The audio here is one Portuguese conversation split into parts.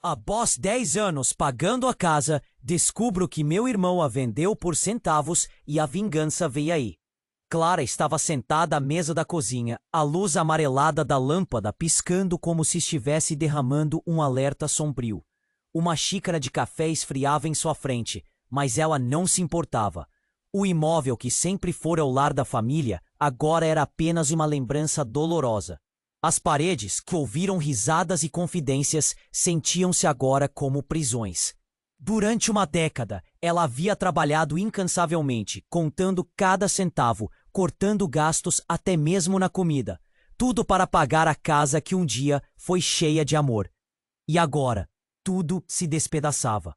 Após 10 anos pagando a casa, descubro que meu irmão a vendeu por centavos e a vingança veio aí. Clara estava sentada à mesa da cozinha, a luz amarelada da lâmpada piscando como se estivesse derramando um alerta sombrio. Uma xícara de café esfriava em sua frente, mas ela não se importava. O imóvel que sempre fora o lar da família agora era apenas uma lembrança dolorosa. As paredes, que ouviram risadas e confidências, sentiam-se agora como prisões. Durante uma década, ela havia trabalhado incansavelmente, contando cada centavo, cortando gastos até mesmo na comida. Tudo para pagar a casa que um dia foi cheia de amor. E agora, tudo se despedaçava.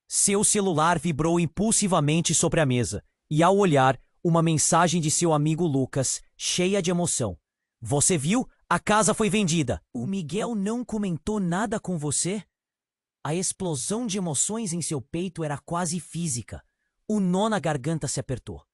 Seu celular vibrou impulsivamente sobre a mesa, e ao olhar, uma mensagem de seu amigo Lucas, cheia de emoção. Você viu? A casa foi vendida. O Miguel não comentou nada com você? A explosão de emoções em seu peito era quase física. O nó na garganta se apertou.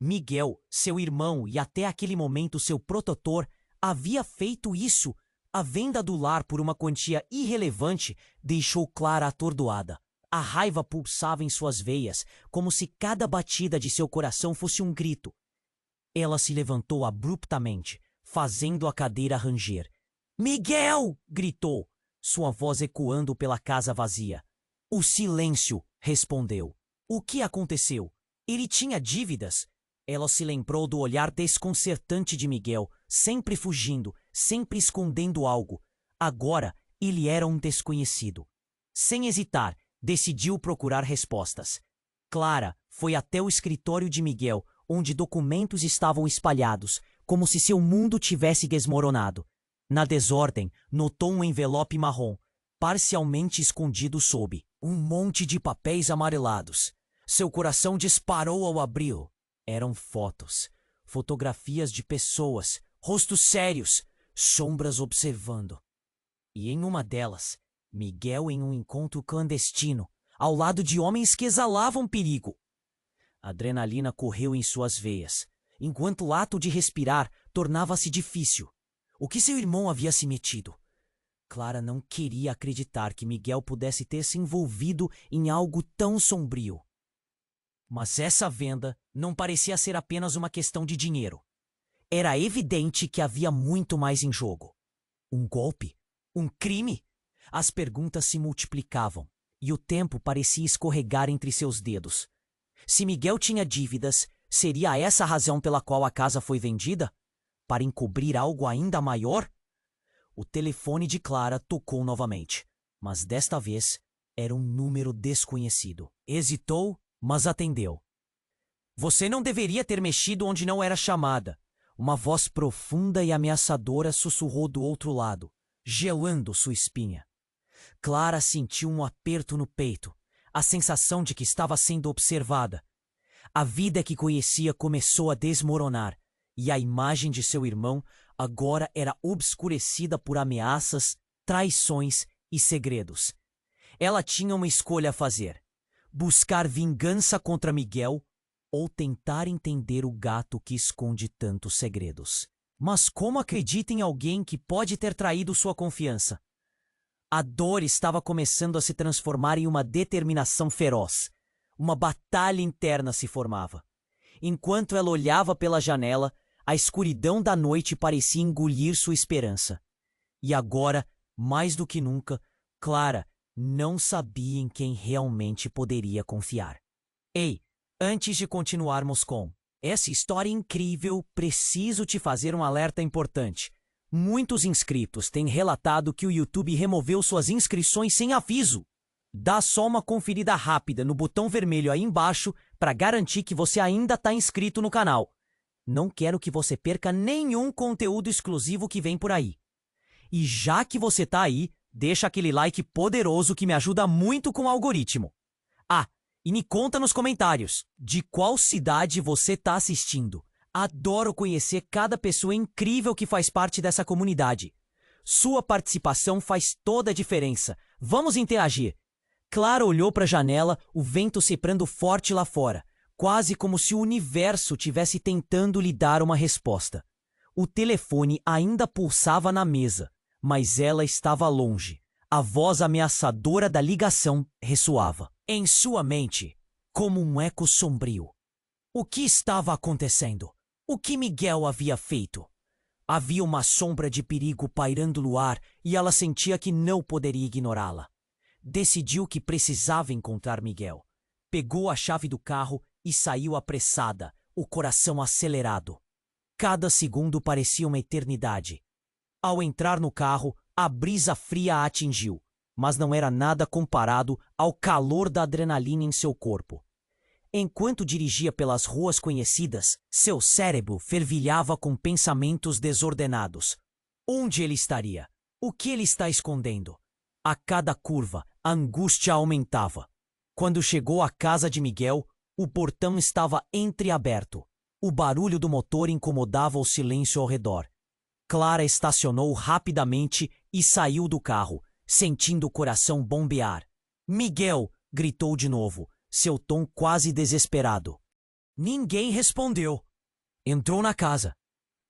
Miguel, seu irmão e até aquele momento seu protetor, havia feito isso. A venda do lar por uma quantia irrelevante deixou Clara atordoada. A raiva pulsava em suas veias, como se cada batida de seu coração fosse um grito. Ela se levantou abruptamente, fazendo a cadeira ranger. Miguel! Gritou, sua voz ecoando pela casa vazia. O silêncio, respondeu. O que aconteceu? Ele tinha dívidas? Ela se lembrou do olhar desconcertante de Miguel, sempre fugindo, sempre escondendo algo. Agora, ele era um desconhecido. Sem hesitar, decidiu procurar respostas. Clara foi até o escritório de Miguel, onde documentos estavam espalhados, como se seu mundo tivesse desmoronado. Na desordem, notou um envelope marrom, parcialmente escondido sob um monte de papéis amarelados. Seu coração disparou ao abri-lo. Eram fotos, fotografias de pessoas, rostos sérios, sombras observando. E em uma delas, Miguel em um encontro clandestino, ao lado de homens que exalavam perigo. A adrenalina correu em suas veias, enquanto o ato de respirar tornava-se difícil. O que seu irmão havia se metido? Clara não queria acreditar que Miguel pudesse ter se envolvido em algo tão sombrio. Mas essa venda não parecia ser apenas uma questão de dinheiro. Era evidente que havia muito mais em jogo. Um golpe? Um crime? As perguntas se multiplicavam, e o tempo parecia escorregar entre seus dedos. Se Miguel tinha dívidas, seria essa a razão pela qual a casa foi vendida? Para encobrir algo ainda maior? O telefone de Clara tocou novamente, mas desta vez era um número desconhecido. Hesitou, mas atendeu. Você não deveria ter mexido onde não era chamada. Uma voz profunda e ameaçadora sussurrou do outro lado, gelando sua espinha. Clara sentiu um aperto no peito, a sensação de que estava sendo observada. A vida que conhecia começou a desmoronar, e a imagem de seu irmão agora era obscurecida por ameaças, traições e segredos. Ela tinha uma escolha a fazer: buscar vingança contra Miguel ou tentar entender o gato que esconde tantos segredos. Mas como acredita em alguém que pode ter traído sua confiança? A dor estava começando a se transformar em uma determinação feroz. Uma batalha interna se formava. Enquanto ela olhava pela janela, a escuridão da noite parecia engolir sua esperança. E agora, mais do que nunca, Clara não sabia em quem realmente poderia confiar. Ei, antes de continuarmos com essa história incrível, preciso te fazer um alerta importante. Muitos inscritos têm relatado que o YouTube removeu suas inscrições sem aviso. Dá só uma conferida rápida no botão vermelho aí embaixo para garantir que você ainda está inscrito no canal. Não quero que você perca nenhum conteúdo exclusivo que vem por aí. E já que você está aí, deixa aquele like poderoso que me ajuda muito com o algoritmo. Ah, e me conta nos comentários de qual cidade você está assistindo. Adoro conhecer cada pessoa incrível que faz parte dessa comunidade. Sua participação faz toda a diferença. Vamos interagir. Clara olhou para a janela, o vento soprando forte lá fora, quase como se o universo tivesse tentando lhe dar uma resposta. O telefone ainda pulsava na mesa, mas ela estava longe. A voz ameaçadora da ligação ressoava em sua mente, como um eco sombrio. O que estava acontecendo? O que Miguel havia feito? Havia uma sombra de perigo pairando no ar e ela sentia que não poderia ignorá-la. Decidiu que precisava encontrar Miguel. Pegou a chave do carro e saiu apressada, o coração acelerado. Cada segundo parecia uma eternidade. Ao entrar no carro, a brisa fria a atingiu, mas não era nada comparado ao calor da adrenalina em seu corpo. Enquanto dirigia pelas ruas conhecidas, seu cérebro fervilhava com pensamentos desordenados. Onde ele estaria? O que ele está escondendo? A cada curva, a angústia aumentava. Quando chegou à casa de Miguel, o portão estava entreaberto. O barulho do motor incomodava o silêncio ao redor. Clara estacionou rapidamente e saiu do carro, sentindo o coração bombear. "Miguel!" gritou de novo, seu tom quase desesperado. Ninguém respondeu. Entrou na casa.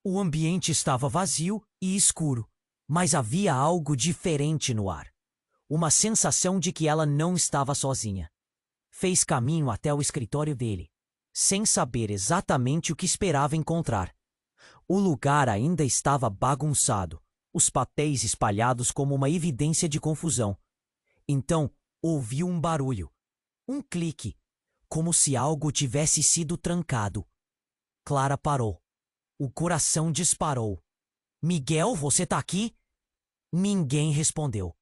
O ambiente estava vazio e escuro, mas havia algo diferente no ar. Uma sensação de que ela não estava sozinha. Fez caminho até o escritório dele, sem saber exatamente o que esperava encontrar. O lugar ainda estava bagunçado, os papéis espalhados como uma evidência de confusão. Então, ouviu um barulho. Um clique, como se algo tivesse sido trancado. Clara parou. O coração disparou. "Miguel, você tá aqui?" Ninguém respondeu.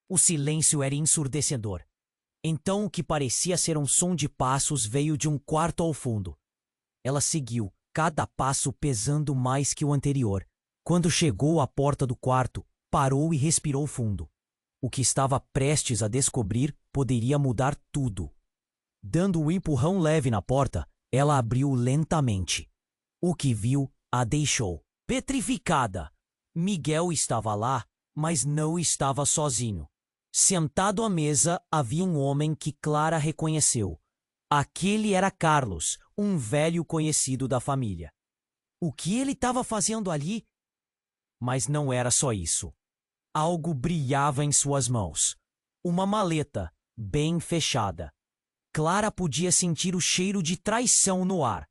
O silêncio era ensurdecedor. Então o que parecia ser um som de passos veio de um quarto ao fundo. Ela seguiu, cada passo pesando mais que o anterior. Quando chegou à porta do quarto, parou e respirou fundo. O que estava prestes a descobrir poderia mudar tudo. Dando um empurrão leve na porta, ela abriu lentamente. O que viu a deixou petrificada. Miguel estava lá, mas não estava sozinho. Sentado à mesa havia um homem que Clara reconheceu. Aquele era Carlos, um velho conhecido da família. O que ele estava fazendo ali? Mas não era só isso. Algo brilhava em suas mãos. Uma maleta, bem fechada. Clara podia sentir o cheiro de traição no ar.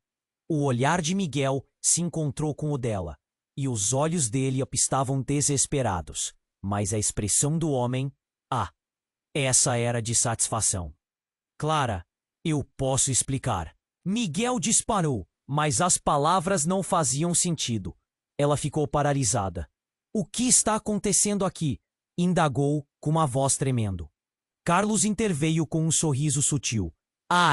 O olhar de Miguel se encontrou com o dela, e os olhos dele estavam desesperados. Mas a expressão do homem, essa era de satisfação. "Clara, eu posso explicar." Miguel disparou, mas as palavras não faziam sentido. Ela ficou paralisada. "O que está acontecendo aqui?" indagou com uma voz tremendo. Carlos interveio com um sorriso sutil.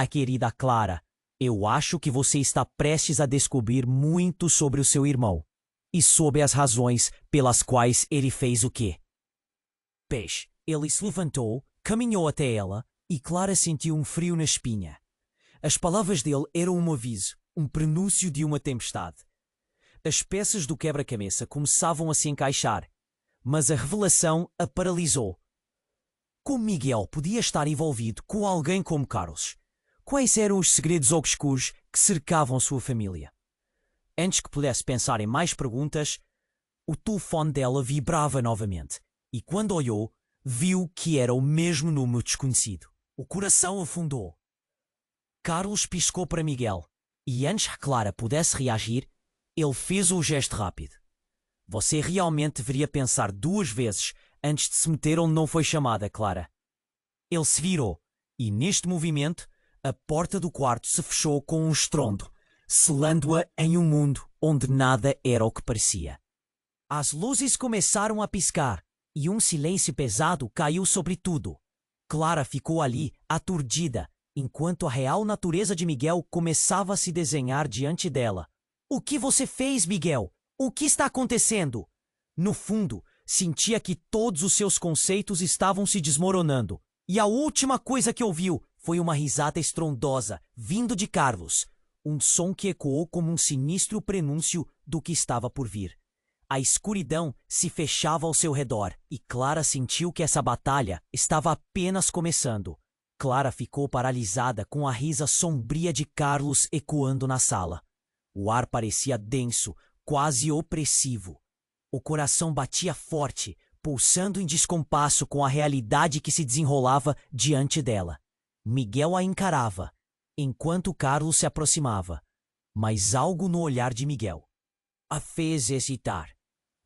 Querida Clara, eu acho que você está prestes a descobrir muito sobre o seu irmão. E sobre as razões pelas quais ele fez o quê?" Peixe. Ele se levantou, caminhou até ela e Clara sentiu um frio na espinha. As palavras dele eram um aviso, um prenúncio de uma tempestade. As peças do quebra-cabeça começavam a se encaixar, mas a revelação a paralisou. Como Miguel podia estar envolvido com alguém como Carlos? Quais eram os segredos obscuros que cercavam sua família? Antes que pudesse pensar em mais perguntas, o telefone dela vibrava novamente, e quando olhou, viu que era o mesmo número desconhecido. O coração afundou. Carlos piscou para Miguel, e antes que Clara pudesse reagir, ele fez um gesto rápido. "Você realmente deveria pensar 2 vezes antes de se meter onde não foi chamada, Clara." Ele se virou, e neste movimento, a porta do quarto se fechou com um estrondo, selando-a em um mundo onde nada era o que parecia. As luzes começaram a piscar, e um silêncio pesado caiu sobre tudo. Clara ficou ali, aturdida, enquanto a real natureza de Miguel começava a se desenhar diante dela. "O que você fez, Miguel? O que está acontecendo?" No fundo, sentia que todos os seus conceitos estavam se desmoronando. E a última coisa que ouviu foi uma risada estrondosa, vindo de Carlos. Um som que ecoou como um sinistro prenúncio do que estava por vir. A escuridão se fechava ao seu redor, e Clara sentiu que essa batalha estava apenas começando. Clara ficou paralisada com a risa sombria de Carlos ecoando na sala. O ar parecia denso, quase opressivo. O coração batia forte, pulsando em descompasso com a realidade que se desenrolava diante dela. Miguel a encarava, enquanto Carlos se aproximava, mas algo no olhar de Miguel a fez hesitar.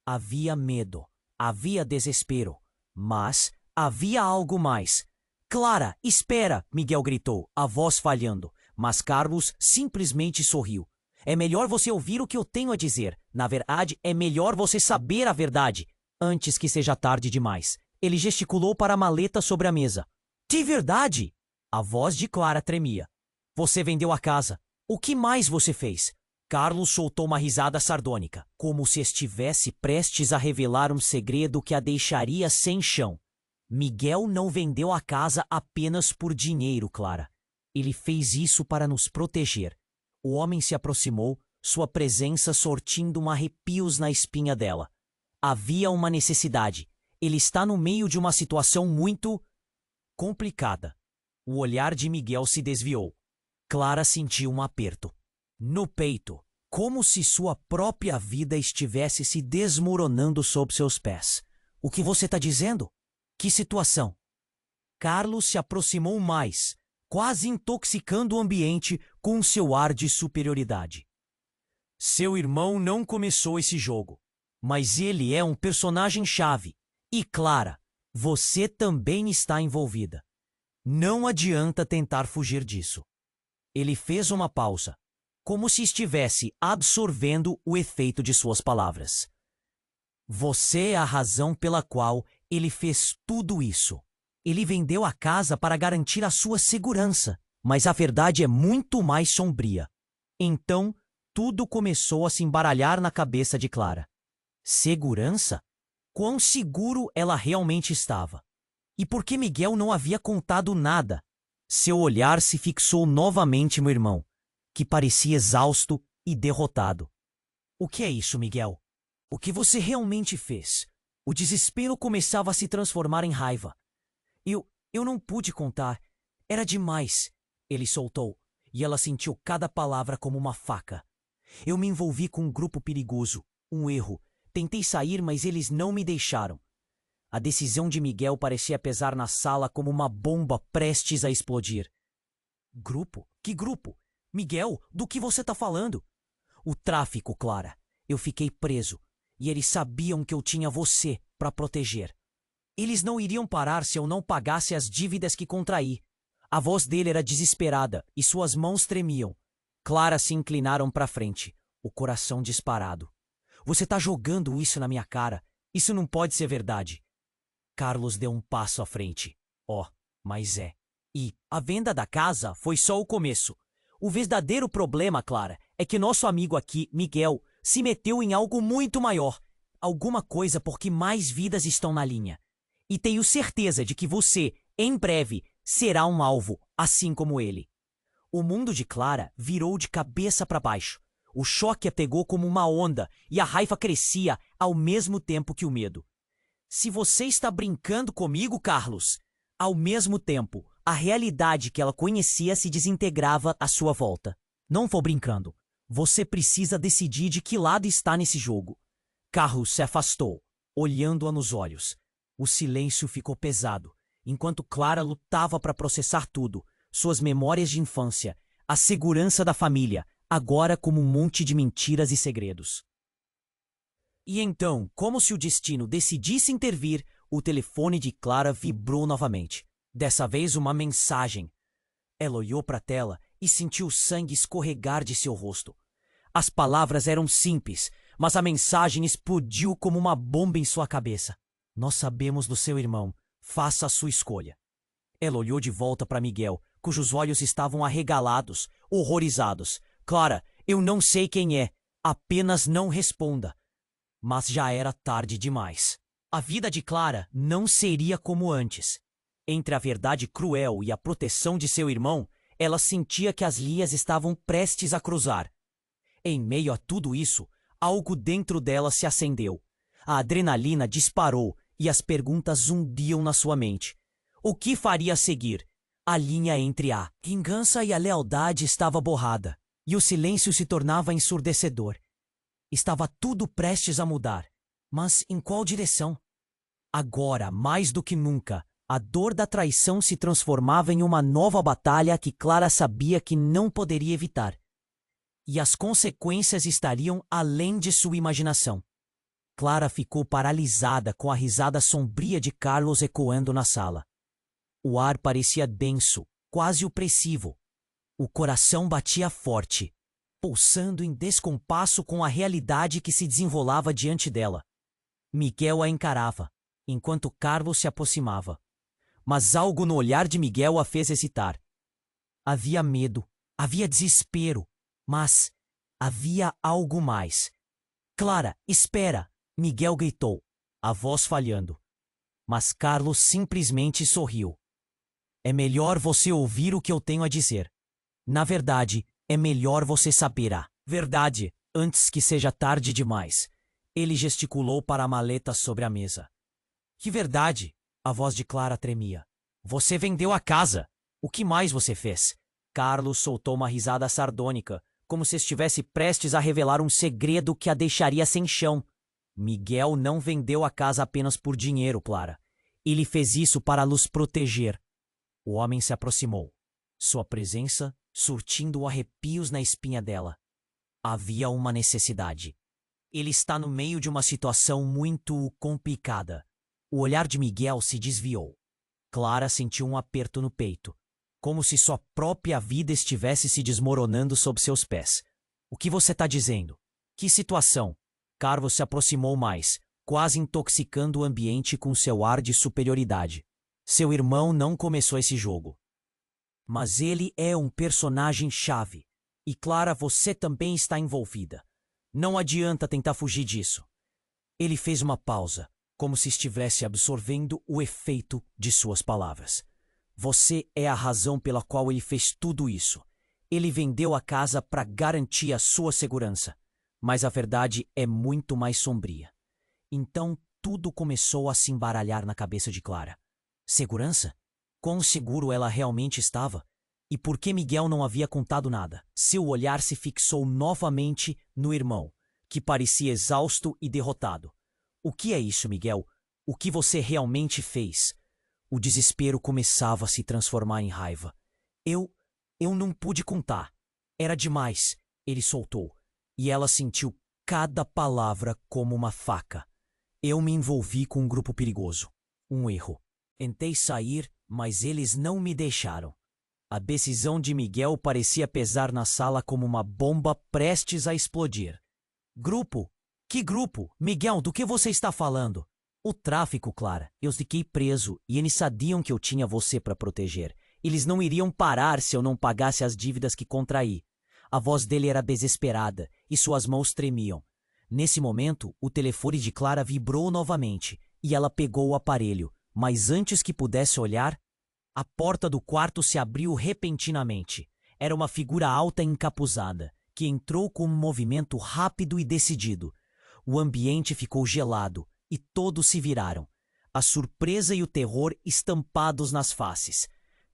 Havia medo, havia desespero, mas havia algo mais. Clara, espera! Miguel gritou, a voz falhando, mas Carlos simplesmente sorriu. É melhor você ouvir o que eu tenho a dizer. Na verdade, é melhor você saber a verdade, antes que seja tarde demais. Ele gesticulou para a maleta sobre a mesa. De verdade? A voz de Clara tremia. Você vendeu a casa. O que mais você fez? Carlos soltou uma risada sardônica, como se estivesse prestes a revelar um segredo que a deixaria sem chão. Miguel não vendeu a casa apenas por dinheiro, Clara. Ele fez isso para nos proteger. O homem se aproximou, sua presença sortindo arrepios na espinha dela. Havia uma necessidade. Ele está no meio de uma situação muito complicada. O olhar de Miguel se desviou. Clara sentiu um aperto no peito, como se sua própria vida estivesse se desmoronando sob seus pés. O que você está dizendo? Que situação? Carlos se aproximou mais, quase intoxicando o ambiente com seu ar de superioridade. Seu irmão não começou esse jogo, mas ele é um personagem-chave. E Clara, você também está envolvida. Não adianta tentar fugir disso. Ele fez uma pausa, como se estivesse absorvendo o efeito de suas palavras. Você é a razão pela qual ele fez tudo isso. Ele vendeu a casa para garantir a sua segurança, mas a verdade é muito mais sombria. Então, tudo começou a se embaralhar na cabeça de Clara. Segurança? Quão seguro ela realmente estava? E por que Miguel não havia contado nada? Seu olhar se fixou novamente no irmão, que parecia exausto e derrotado. O que é isso, Miguel? O que você realmente fez? O desespero começava a se transformar em raiva. Eu não pude contar. Era demais. Ele soltou, e ela sentiu cada palavra como uma faca. Eu me envolvi com um grupo perigoso, um erro. Tentei sair, mas eles não me deixaram. A decisão de Miguel parecia pesar na sala como uma bomba prestes a explodir. Grupo? Que grupo? Miguel, do que você está falando? O tráfico, Clara. Eu fiquei preso, e eles sabiam que eu tinha você para proteger. Eles não iriam parar se eu não pagasse as dívidas que contraí. A voz dele era desesperada e suas mãos tremiam. Clara se inclinaram para frente, o coração disparado. Você está jogando isso na minha cara. Isso não pode ser verdade. Carlos deu um passo à frente. Mas é. E a venda da casa foi só o começo. O verdadeiro problema, Clara, é que nosso amigo aqui, Miguel, se meteu em algo muito maior. Alguma coisa porque mais vidas estão na linha. E tenho certeza de que você, em breve, será um alvo, assim como ele. O mundo de Clara virou de cabeça para baixo. O choque a pegou como uma onda e a raiva crescia ao mesmo tempo que o medo. Se você está brincando comigo, Carlos, ao mesmo tempo, a realidade que ela conhecia se desintegrava à sua volta. Não vou brincando. Você precisa decidir de que lado está nesse jogo. Carlos se afastou, olhando-a nos olhos. O silêncio ficou pesado, enquanto Clara lutava para processar tudo, suas memórias de infância, a segurança da família, agora como um monte de mentiras e segredos. E então, como se o destino decidisse intervir, o telefone de Clara vibrou novamente. Dessa vez uma mensagem. Ela olhou para a tela e sentiu o sangue escorregar de seu rosto. As palavras eram simples, mas a mensagem explodiu como uma bomba em sua cabeça. Nós sabemos do seu irmão. Faça a sua escolha. Ela olhou de volta para Miguel, cujos olhos estavam arregalados, horrorizados. Clara, eu não sei quem é. Apenas não responda. Mas já era tarde demais. A vida de Clara não seria como antes. Entre a verdade cruel e a proteção de seu irmão, ela sentia que as linhas estavam prestes a cruzar. Em meio a tudo isso, algo dentro dela se acendeu. A adrenalina disparou e as perguntas zumbiam na sua mente. O que faria a seguir? A linha entre a vingança e a lealdade estava borrada, e o silêncio se tornava ensurdecedor. Estava tudo prestes a mudar. Mas em qual direção? Agora, mais do que nunca, a dor da traição se transformava em uma nova batalha que Clara sabia que não poderia evitar. E as consequências estariam além de sua imaginação. Clara ficou paralisada com a risada sombria de Carlos ecoando na sala. O ar parecia denso, quase opressivo. O coração batia forte, pulsando em descompasso com a realidade que se desenrolava diante dela. Miguel a encarava, enquanto Carlos se aproximava. Mas algo no olhar de Miguel a fez hesitar. Havia medo, havia desespero, mas havia algo mais. Clara, espera! Miguel gritou, a voz falhando. Mas Carlos simplesmente sorriu. É melhor você ouvir o que eu tenho a dizer. Na verdade, é melhor você saber a verdade antes que seja tarde demais. Ele gesticulou para a maleta sobre a mesa. Que verdade? A voz de Clara tremia. Você vendeu a casa. O que mais você fez? Carlos soltou uma risada sardônica, como se estivesse prestes a revelar um segredo que a deixaria sem chão. Miguel não vendeu a casa apenas por dinheiro, Clara. Ele fez isso para nos proteger. O homem se aproximou, sua presença surtindo arrepios na espinha dela. Havia uma necessidade. Ele está no meio de uma situação muito complicada. O olhar de Miguel se desviou. Clara sentiu um aperto no peito, como se sua própria vida estivesse se desmoronando sob seus pés. O que você está dizendo? Que situação? Carlos se aproximou mais, quase intoxicando o ambiente com seu ar de superioridade. Seu irmão não começou esse jogo. Mas ele é um personagem-chave. E Clara, você também está envolvida. Não adianta tentar fugir disso. Ele fez uma pausa, como se estivesse absorvendo o efeito de suas palavras. Você é a razão pela qual ele fez tudo isso. Ele vendeu a casa para garantir a sua segurança. Mas a verdade é muito mais sombria. Então tudo começou a se embaralhar na cabeça de Clara. Segurança? Quão seguro ela realmente estava? E por que Miguel não havia contado nada? Seu olhar se fixou novamente no irmão, que parecia exausto e derrotado. O que é isso, Miguel? O que você realmente fez? O desespero começava a se transformar em raiva. Eu não pude contar. Era demais, ele soltou. E ela sentiu cada palavra como uma faca. Eu me envolvi com um grupo perigoso. Um erro. Tentei sair, mas eles não me deixaram. A decisão de Miguel parecia pesar na sala como uma bomba prestes a explodir. Grupo? Que grupo? Miguel, do que você está falando? O tráfico, Clara. Eu fiquei preso e eles sabiam que eu tinha você para proteger. Eles não iriam parar se eu não pagasse as dívidas que contraí. A voz dele era desesperada e suas mãos tremiam. Nesse momento, o telefone de Clara vibrou novamente e ela pegou o aparelho. Mas antes que pudesse olhar, a porta do quarto se abriu repentinamente. Era uma figura alta e encapuzada, que entrou com um movimento rápido e decidido. O ambiente ficou gelado e todos se viraram, a surpresa e o terror estampados nas faces.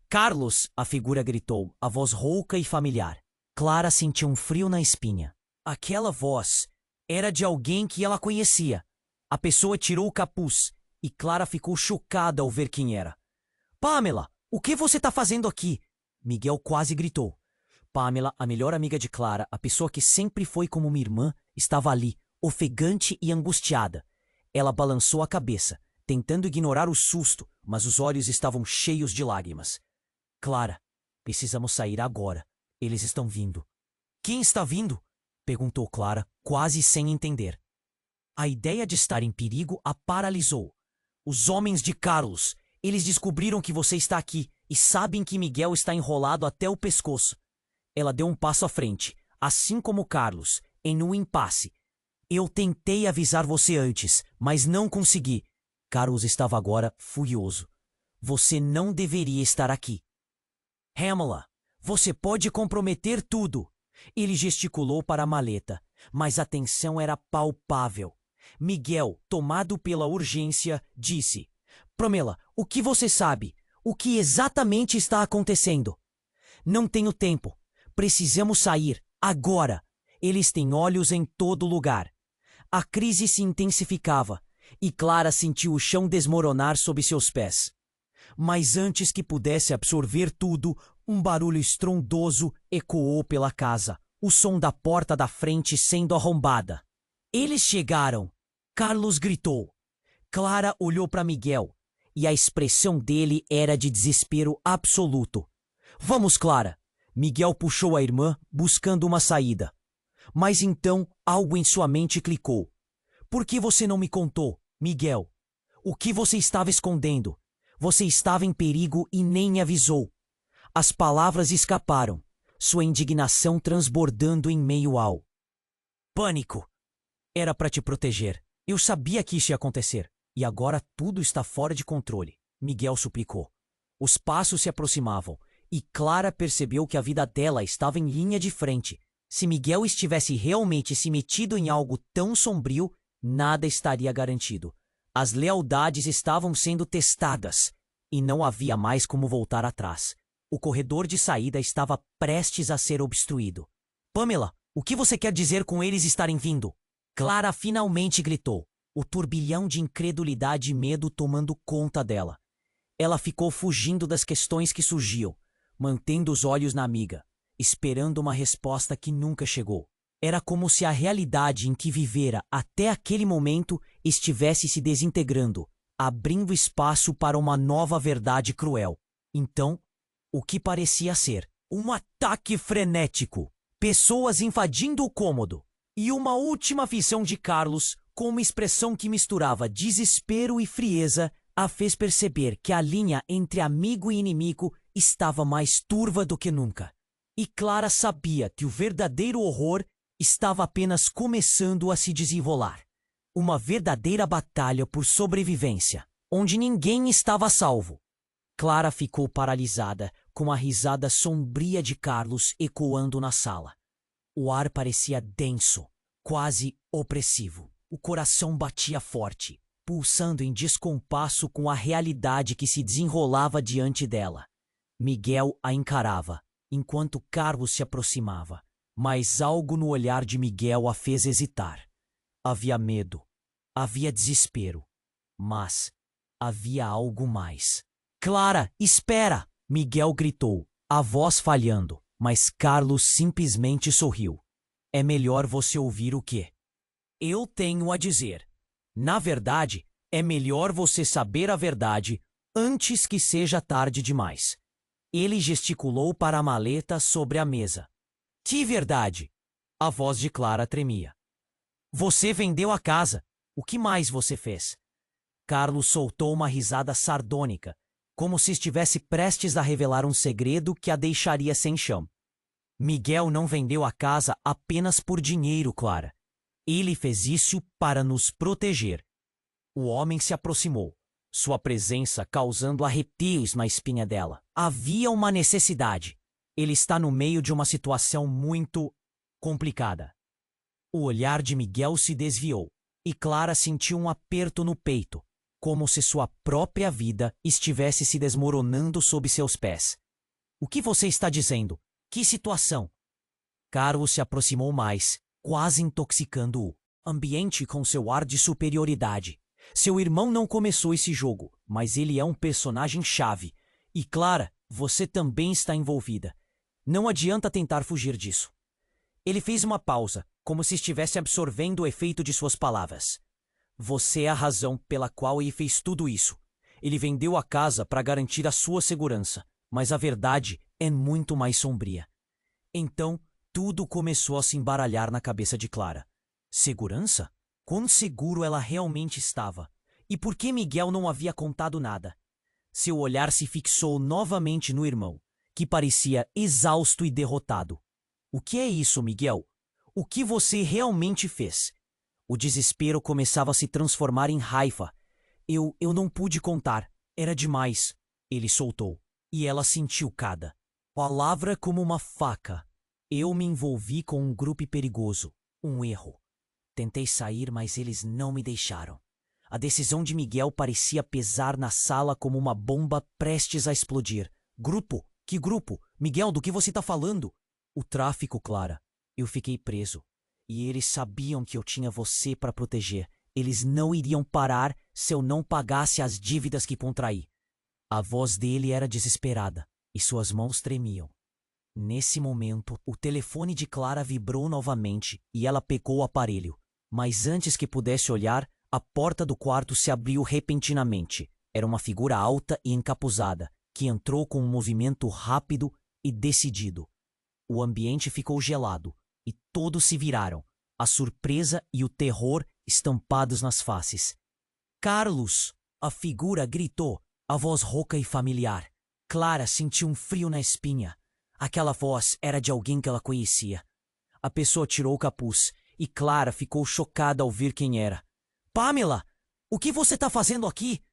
Carlos, a figura gritou, a voz rouca e familiar. Clara sentiu um frio na espinha. Aquela voz era de alguém que ela conhecia. A pessoa tirou o capuz e Clara ficou chocada ao ver quem era. Pamela, o que você está fazendo aqui? Miguel quase gritou. Pamela, a melhor amiga de Clara, a pessoa que sempre foi como uma irmã, estava ali, ofegante e angustiada. Ela balançou a cabeça, tentando ignorar o susto, mas os olhos estavam cheios de lágrimas. Clara, precisamos sair agora. Eles estão vindo. Quem está vindo? Perguntou Clara, quase sem entender. A ideia de estar em perigo a paralisou. Os homens de Carlos. Eles descobriram que você está aqui e sabem que Miguel está enrolado até o pescoço. Ela deu um passo à frente, assim como Carlos, em um impasse. Eu tentei avisar você antes, mas não consegui. Carlos estava agora furioso. Você não deveria estar aqui. Pamela, você pode comprometer tudo. Ele gesticulou para a maleta, mas a tensão era palpável. Miguel, tomado pela urgência, disse: Pamela, o que você sabe? O que exatamente está acontecendo? Não tenho tempo. Precisamos sair, agora. Eles têm olhos em todo lugar. A crise se intensificava, e Clara sentiu o chão desmoronar sob seus pés. Mas antes que pudesse absorver tudo, um barulho estrondoso ecoou pela casa, o som da porta da frente sendo arrombada. Eles chegaram! Carlos gritou. Clara olhou para Miguel, e a expressão dele era de desespero absoluto. Vamos, Clara! Miguel puxou a irmã, buscando uma saída. Mas então algo em sua mente clicou. Por que você não me contou, Miguel? O que você estava escondendo? Você estava em perigo e nem me avisou. As palavras escaparam, sua indignação transbordando em meio ao pânico. Era para te proteger. Eu sabia que isso ia acontecer. E agora tudo está fora de controle, Miguel suplicou. Os passos se aproximavam, e Clara percebeu que a vida dela estava em linha de frente. Se Miguel estivesse realmente se metido em algo tão sombrio, nada estaria garantido. As lealdades estavam sendo testadas, e não havia mais como voltar atrás. O corredor de saída estava prestes a ser obstruído. Pamela, o que você quer dizer com eles estarem vindo? Clara finalmente gritou, o turbilhão de incredulidade e medo tomando conta dela. Ela ficou fugindo das questões que surgiam, mantendo os olhos na amiga, esperando uma resposta que nunca chegou. Era como se a realidade em que vivera até aquele momento estivesse se desintegrando, abrindo espaço para uma nova verdade cruel. Então, o que parecia ser um ataque frenético, pessoas invadindo o cômodo, e uma última visão de Carlos, com uma expressão que misturava desespero e frieza, a fez perceber que a linha entre amigo e inimigo estava mais turva do que nunca. E Clara sabia que o verdadeiro horror estava apenas começando a se desenrolar. Uma verdadeira batalha por sobrevivência, onde ninguém estava salvo. Clara ficou paralisada, com a risada sombria de Carlos ecoando na sala. O ar parecia denso, quase opressivo. O coração batia forte, pulsando em descompasso com a realidade que se desenrolava diante dela. Miguel a encarava, enquanto Carlos se aproximava, mas algo no olhar de Miguel a fez hesitar. Havia medo, havia desespero, mas havia algo mais. Clara, espera! Miguel gritou, a voz falhando, mas Carlos simplesmente sorriu. É melhor você ouvir o que eu tenho a dizer. Na verdade, é melhor você saber a verdade antes que seja tarde demais. Ele gesticulou para a maleta sobre a mesa. Que verdade? A voz de Clara tremia. Você vendeu a casa. O que mais você fez? Carlos soltou uma risada sardônica, como se estivesse prestes a revelar um segredo que a deixaria sem chão. Miguel não vendeu a casa apenas por dinheiro, Clara. Ele fez isso para nos proteger. O homem se aproximou, sua presença causando arrepios na espinha dela. Havia uma necessidade. Ele está no meio de uma situação muito complicada. O olhar de Miguel se desviou, e Clara sentiu um aperto no peito, como se sua própria vida estivesse se desmoronando sob seus pés. O que você está dizendo? Que situação? Carlos se aproximou mais, quase intoxicando o ambiente com seu ar de superioridade. Seu irmão não começou esse jogo, mas ele é um personagem-chave. E Clara, você também está envolvida. Não adianta tentar fugir disso. Ele fez uma pausa, como se estivesse absorvendo o efeito de suas palavras. Você é a razão pela qual ele fez tudo isso. Ele vendeu a casa para garantir a sua segurança, mas a verdade é muito mais sombria. Então, tudo começou a se embaralhar na cabeça de Clara. Segurança? Quão seguro ela realmente estava? E por que Miguel não havia contado nada? Seu olhar se fixou novamente no irmão, que parecia exausto e derrotado. O que é isso, Miguel? O que você realmente fez? O desespero começava a se transformar em raiva. Eu não pude contar. Era demais. Ele soltou. E ela sentiu cada palavra como uma faca. Eu me envolvi com um grupo perigoso. Um erro. Tentei sair, mas eles não me deixaram. A decisão de Miguel parecia pesar na sala como uma bomba prestes a explodir. Grupo? Que grupo? Miguel, do que você está falando? O tráfico, Clara. Eu fiquei preso. E eles sabiam que eu tinha você para proteger. Eles não iriam parar se eu não pagasse as dívidas que contraí. A voz dele era desesperada e suas mãos tremiam. Nesse momento, o telefone de Clara vibrou novamente e ela pegou o aparelho. Mas antes que pudesse olhar, a porta do quarto se abriu repentinamente. Era uma figura alta e encapuzada, que entrou com um movimento rápido e decidido. O ambiente ficou gelado e todos se viraram, a surpresa e o terror estampados nas faces. Carlos! A figura gritou, a voz rouca e familiar. Clara sentiu um frio na espinha. Aquela voz era de alguém que ela conhecia. A pessoa tirou o capuz e Clara ficou chocada ao ver quem era. Pamela! O que você está fazendo aqui?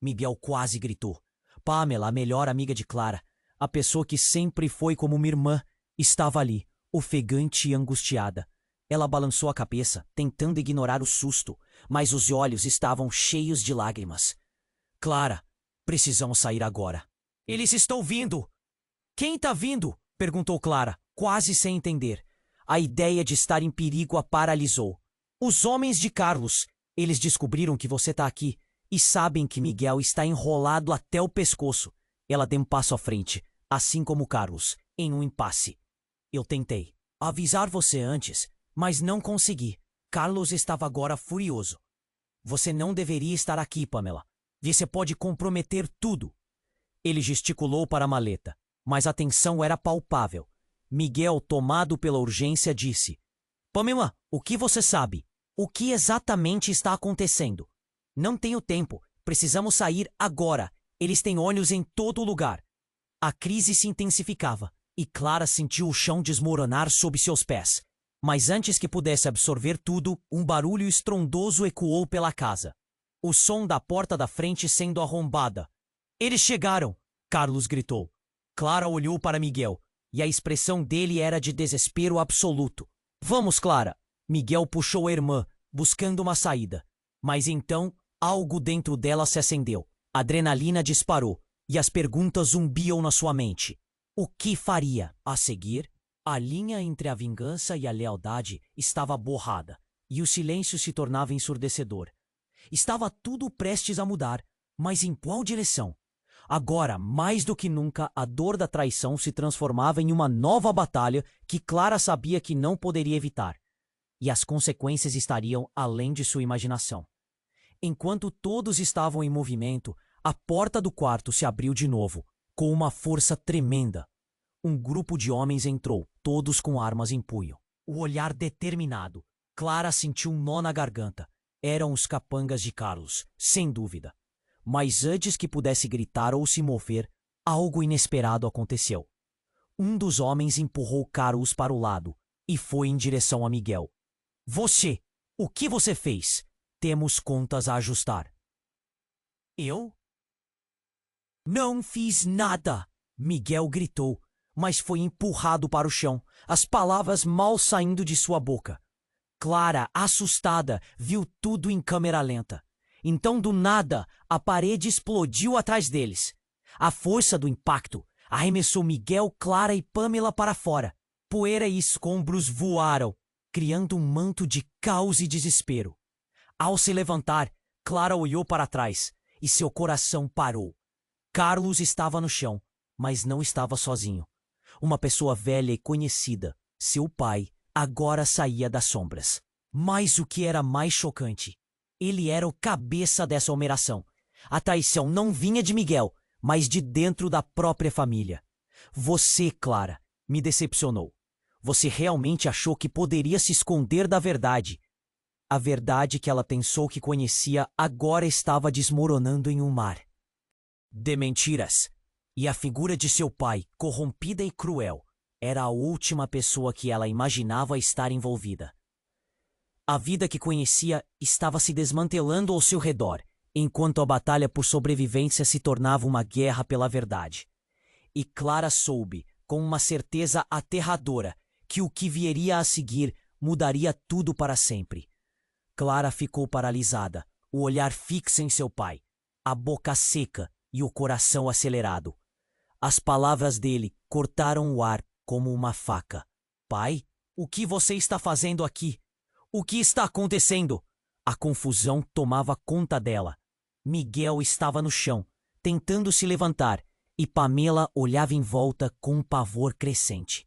Miguel quase gritou. Pamela, a melhor amiga de Clara, a pessoa que sempre foi como uma irmã, estava ali, ofegante e angustiada. Ela balançou a cabeça, tentando ignorar o susto, mas os olhos estavam cheios de lágrimas. Clara, precisamos sair agora. Eles estão vindo! Quem está vindo? Perguntou Clara, quase sem entender. A ideia de estar em perigo a paralisou. Os homens de Carlos. Eles descobriram que você está aqui e sabem que Miguel está enrolado até o pescoço. Ela deu um passo à frente, assim como Carlos, em um impasse. Eu tentei avisar você antes, mas não consegui. Carlos estava agora furioso. Você não deveria estar aqui, Pamela. Você pode comprometer tudo. Ele gesticulou para a maleta, mas a tensão era palpável. Miguel, tomado pela urgência, disse: Pamela, o que você sabe? O que exatamente está acontecendo? Não tenho tempo. Precisamos sair agora. Eles têm olhos em todo lugar. A crise se intensificava e Clara sentiu o chão desmoronar sob seus pés. Mas antes que pudesse absorver tudo, um barulho estrondoso ecoou pela casa. O som da porta da frente sendo arrombada. Eles chegaram! Carlos gritou. Clara olhou para Miguel e a expressão dele era de desespero absoluto. Vamos, Clara! Miguel puxou a irmã, buscando uma saída. Mas então, algo dentro dela se acendeu. A adrenalina disparou e as perguntas zumbiam na sua mente. O que faria? A seguir, a linha entre a vingança e a lealdade estava borrada e o silêncio se tornava ensurdecedor. Estava tudo prestes a mudar, mas em qual direção? Agora, mais do que nunca, a dor da traição se transformava em uma nova batalha que Clara sabia que não poderia evitar. E as consequências estariam além de sua imaginação. Enquanto todos estavam em movimento, a porta do quarto se abriu de novo, com uma força tremenda. Um grupo de homens entrou, todos com armas em punho. O olhar determinado. Clara sentiu um nó na garganta. Eram os capangas de Carlos, sem dúvida. Mas antes que pudesse gritar ou se mover, algo inesperado aconteceu. Um dos homens empurrou Carlos para o lado e foi em direção a Miguel. Você! O que você fez? Temos contas a ajustar. Eu? Não fiz nada! Miguel gritou, mas foi empurrado para o chão, as palavras mal saindo de sua boca. Clara, assustada, viu tudo em câmera lenta. Então, do nada, a parede explodiu atrás deles. A força do impacto arremessou Miguel, Clara e Pamela para fora. Poeira e escombros voaram, criando um manto de caos e desespero. Ao se levantar, Clara olhou para trás e seu coração parou. Carlos estava no chão, mas não estava sozinho. Uma pessoa velha e conhecida, seu pai, agora saía das sombras. Mas o que era mais chocante, ele era o cabeça dessa operação. A traição não vinha de Miguel, mas de dentro da própria família. Você, Clara, me decepcionou. Você realmente achou que poderia se esconder da verdade. A verdade que ela pensou que conhecia agora estava desmoronando em um mar de mentiras. E a figura de seu pai, corrompida e cruel, era a última pessoa que ela imaginava estar envolvida. A vida que conhecia estava se desmantelando ao seu redor, enquanto a batalha por sobrevivência se tornava uma guerra pela verdade. E Clara soube, com uma certeza aterradora, que o que vieria a seguir mudaria tudo para sempre. Clara ficou paralisada, o olhar fixo em seu pai, a boca seca e o coração acelerado. As palavras dele cortaram o ar como uma faca. Pai, o que você está fazendo aqui? O que está acontecendo? A confusão tomava conta dela. Miguel estava no chão, tentando se levantar, e Pamela olhava em volta com um pavor crescente.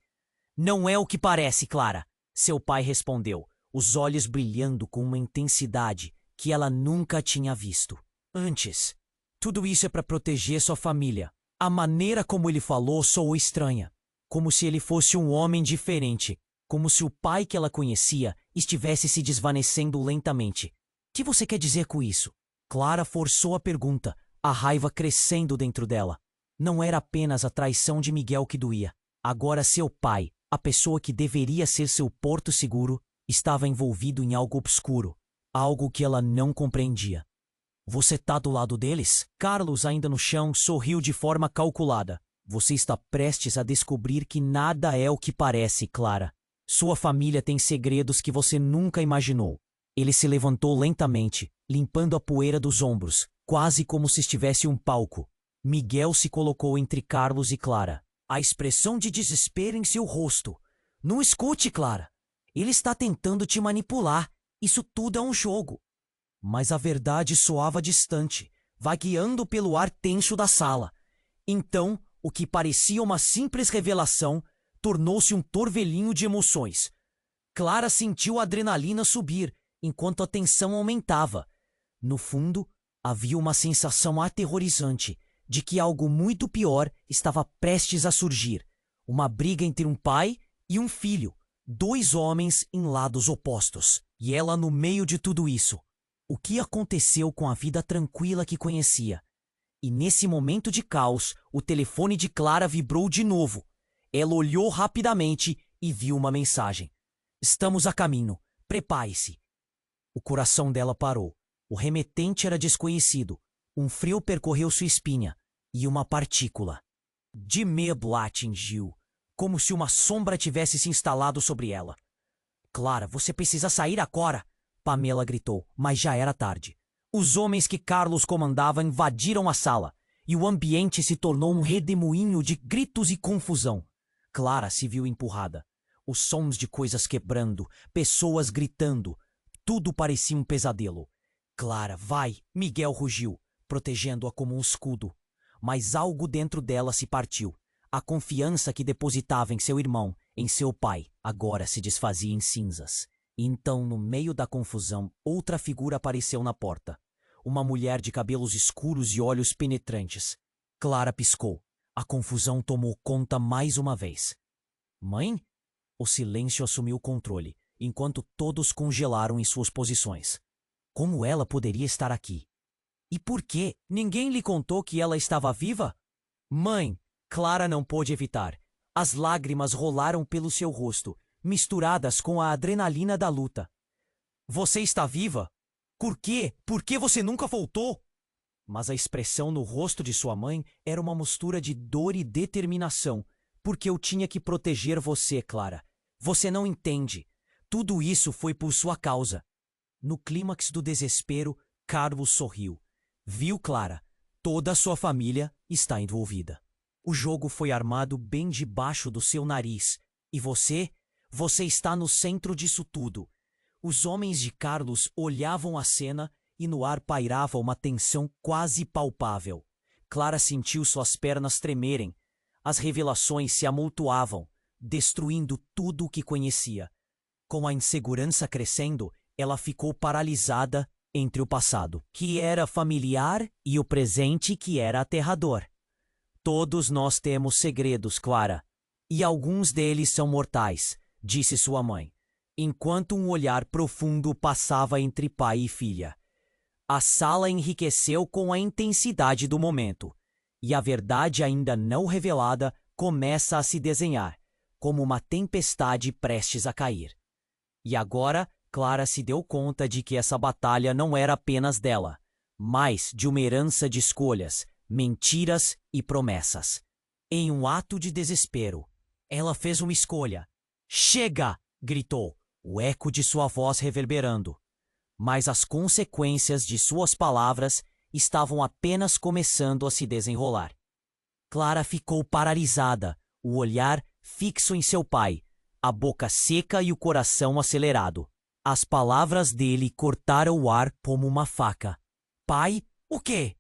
Não é o que parece, Clara, seu pai respondeu, os olhos brilhando com uma intensidade que ela nunca tinha visto antes. Tudo isso é para proteger sua família. A maneira como ele falou soou estranha, como se ele fosse um homem diferente, como se o pai que ela conhecia estivesse se desvanecendo lentamente. O que você quer dizer com isso? Clara forçou a pergunta, a raiva crescendo dentro dela. Não era apenas a traição de Miguel que doía. Agora seu pai, a pessoa que deveria ser seu porto seguro, estava envolvido em algo obscuro, algo que ela não compreendia. Você tá do lado deles? Carlos, ainda no chão, sorriu de forma calculada. Você está prestes a descobrir que nada é o que parece, Clara. Sua família tem segredos que você nunca imaginou. Ele se levantou lentamente, limpando a poeira dos ombros, quase como se estivesse um palco. Miguel se colocou entre Carlos e Clara, a expressão de desespero em seu rosto. Não escute, Clara. Ele está tentando te manipular. Isso tudo é um jogo. Mas a verdade soava distante, vagueando pelo ar tenso da sala. Então, o que parecia uma simples revelação tornou-se um torvelinho de emoções. Clara sentiu a adrenalina subir, enquanto a tensão aumentava. No fundo, havia uma sensação aterrorizante de que algo muito pior estava prestes a surgir. Uma briga entre um pai e um filho, dois homens em lados opostos. E ela no meio de tudo isso. O que aconteceu com a vida tranquila que conhecia? E nesse momento de caos, o telefone de Clara vibrou de novo. Ela olhou rapidamente e viu uma mensagem. Estamos a caminho. Prepare-se. O coração dela parou. O remetente era desconhecido. Um frio percorreu sua espinha. E uma partícula de medo a atingiu, como se uma sombra tivesse se instalado sobre ela. Clara, você precisa sair agora! Pamela gritou, mas já era tarde. Os homens que Carlos comandava invadiram a sala, e o ambiente se tornou um redemoinho de gritos e confusão. Clara se viu empurrada. Os sons de coisas quebrando, pessoas gritando, tudo parecia um pesadelo. Clara, vai! Miguel rugiu, protegendo-a como um escudo. Mas algo dentro dela se partiu. A confiança que depositava em seu irmão, em seu pai, agora se desfazia em cinzas. Então, no meio da confusão, outra figura apareceu na porta. Uma mulher de cabelos escuros e olhos penetrantes. Clara piscou. A confusão tomou conta mais uma vez. Mãe? O silêncio assumiu o controle, enquanto todos congelaram em suas posições. Como ela poderia estar aqui? E por quê? Ninguém lhe contou que ela estava viva? Mãe! Clara não pôde evitar. As lágrimas rolaram pelo seu rosto, misturadas com a adrenalina da luta. Você está viva? Por quê? Por que você nunca voltou? Mas a expressão no rosto de sua mãe era uma mistura de dor e determinação, porque eu tinha que proteger você, Clara. Você não entende. Tudo isso foi por sua causa. No clímax do desespero, Carlos sorriu. Viu, Clara? Toda a sua família está envolvida. O jogo foi armado bem debaixo do seu nariz. E você? Você está no centro disso tudo. Os homens de Carlos olhavam a cena e no ar pairava uma tensão quase palpável. Clara sentiu suas pernas tremerem. As revelações se amontoavam, destruindo tudo o que conhecia. Com a insegurança crescendo, ela ficou paralisada entre o passado, que era familiar, e o presente, que era aterrador. Todos nós temos segredos, Clara, e alguns deles são mortais, disse sua mãe, enquanto um olhar profundo passava entre pai e filha. A sala enriqueceu com a intensidade do momento, e a verdade ainda não revelada começa a se desenhar, como uma tempestade prestes a cair. E agora, Clara se deu conta de que essa batalha não era apenas dela, mas de uma herança de escolhas, mentiras e promessas. Em um ato de desespero, ela fez uma escolha. Chega! Gritou, o eco de sua voz reverberando. Mas as consequências de suas palavras estavam apenas começando a se desenrolar. Clara ficou paralisada, o olhar fixo em seu pai, a boca seca e o coração acelerado. As palavras dele cortaram o ar como uma faca. Pai, o quê?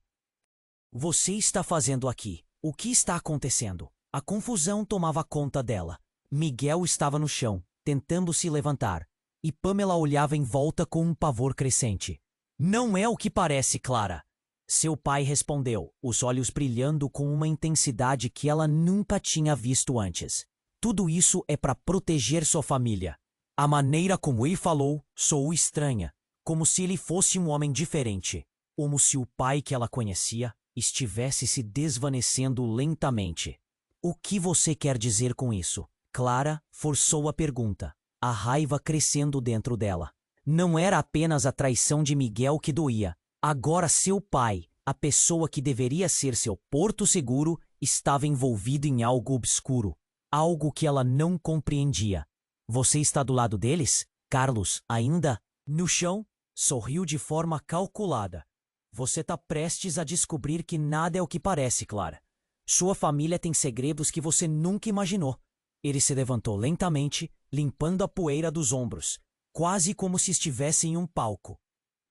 Você está fazendo aqui? O que está acontecendo? A confusão tomava conta dela. Miguel estava no chão, tentando se levantar, e Pamela olhava em volta com um pavor crescente. Não é o que parece, Clara. Seu pai respondeu, os olhos brilhando com uma intensidade que ela nunca tinha visto antes. Tudo isso é para proteger sua família. A maneira como ele falou soou estranha, como se ele fosse um homem diferente, como se o pai que ela conhecia estivesse se desvanecendo lentamente. O que você quer dizer com isso? Clara forçou a pergunta, a raiva crescendo dentro dela. Não era apenas a traição de Miguel que doía. Agora seu pai, a pessoa que deveria ser seu porto seguro, estava envolvido em algo obscuro, algo que ela não compreendia. Você está do lado deles? Carlos, ainda? No chão, sorriu de forma calculada. Você está prestes a descobrir que nada é o que parece, Clara. Sua família tem segredos que você nunca imaginou. Ele se levantou lentamente, limpando a poeira dos ombros, quase como se estivesse em um palco.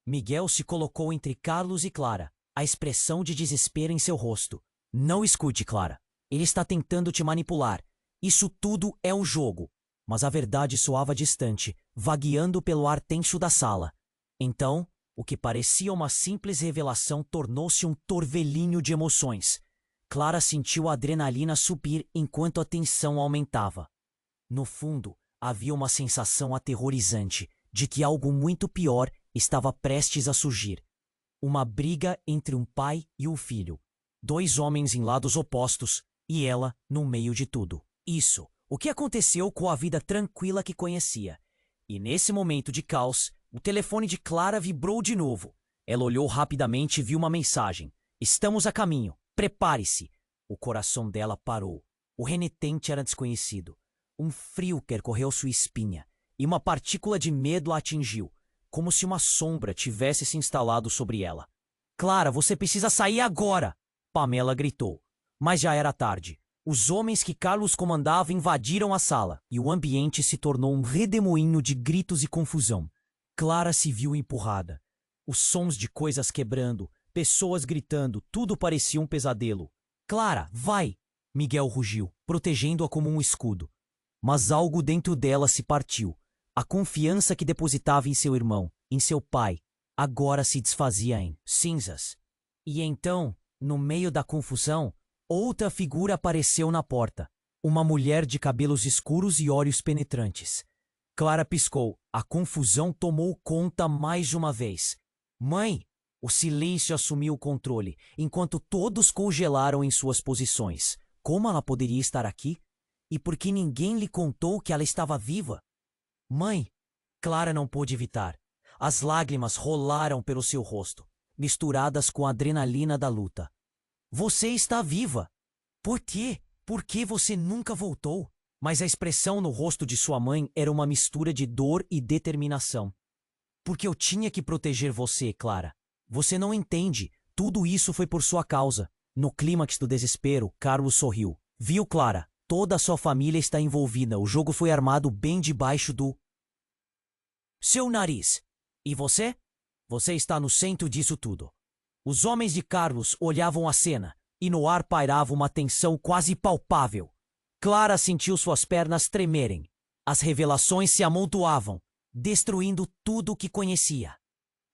Miguel se colocou entre Carlos e Clara, a expressão de desespero em seu rosto. Não escute, Clara. Ele está tentando te manipular. Isso tudo é um jogo. Mas a verdade soava distante, vagueando pelo ar tenso da sala. Então, o que parecia uma simples revelação tornou-se um torvelinho de emoções. Clara sentiu a adrenalina subir enquanto a tensão aumentava. No fundo, havia uma sensação aterrorizante de que algo muito pior estava prestes a surgir. Uma briga entre um pai e um filho. Dois homens em lados opostos e ela no meio de tudo. Isso, o que aconteceu com a vida tranquila que conhecia. E nesse momento de caos, o telefone de Clara vibrou de novo. Ela olhou rapidamente e viu uma mensagem. Estamos a caminho. Prepare-se. O coração dela parou. O renitente era desconhecido. Um frio percorreu sua espinha e uma partícula de medo a atingiu, como se uma sombra tivesse se instalado sobre ela. Clara, você precisa sair agora! Pamela gritou. Mas já era tarde. Os homens que Carlos comandava invadiram a sala e o ambiente se tornou um redemoinho de gritos e confusão. Clara se viu empurrada. Os sons de coisas quebrando, pessoas gritando, tudo parecia um pesadelo. Clara, vai! Miguel rugiu, protegendo-a como um escudo. Mas algo dentro dela se partiu. A confiança que depositava em seu irmão, em seu pai, agora se desfazia em cinzas. E então, no meio da confusão, outra figura apareceu na porta. Uma mulher de cabelos escuros e olhos penetrantes. Clara piscou. A confusão tomou conta mais de uma vez. Mãe! O silêncio assumiu o controle, enquanto todos congelaram em suas posições. Como ela poderia estar aqui? E por que ninguém lhe contou que ela estava viva? Mãe! Clara não pôde evitar. As lágrimas rolaram pelo seu rosto, misturadas com a adrenalina da luta. Você está viva! Por quê? Por que você nunca voltou? Mas a expressão no rosto de sua mãe era uma mistura de dor e determinação. Porque eu tinha que proteger você, Clara. Você não entende. Tudo isso foi por sua causa. No clímax do desespero, Carlos sorriu. Viu, Clara? Toda a sua família está envolvida. O jogo foi armado bem debaixo do seu nariz. E você? Você está no centro disso tudo. Os homens de Carlos olhavam a cena, e no ar pairava uma tensão quase palpável. Clara sentiu suas pernas tremerem. As revelações se amontoavam, destruindo tudo o que conhecia.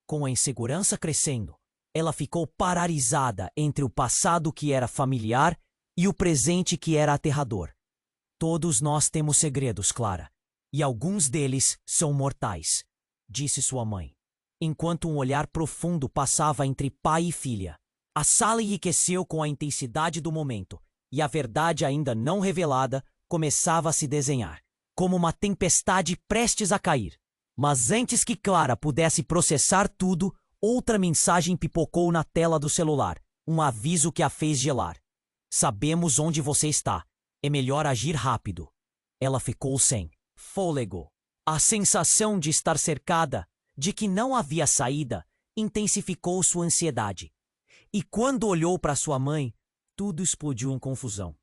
Com a insegurança crescendo, ela ficou paralisada entre o passado que era familiar e o presente que era aterrador. Todos nós temos segredos, Clara, e alguns deles são mortais, disse sua mãe, enquanto um olhar profundo passava entre pai e filha. A sala enriqueceu com a intensidade do momento, e a verdade ainda não revelada começava a se desenhar, como uma tempestade prestes a cair. Mas antes que Clara pudesse processar tudo, outra mensagem pipocou na tela do celular, um aviso que a fez gelar. Sabemos onde você está. É melhor agir rápido. Ela ficou sem fôlego. A sensação de estar cercada, de que não havia saída, intensificou sua ansiedade. E quando olhou para sua mãe, tudo explodiu em confusão.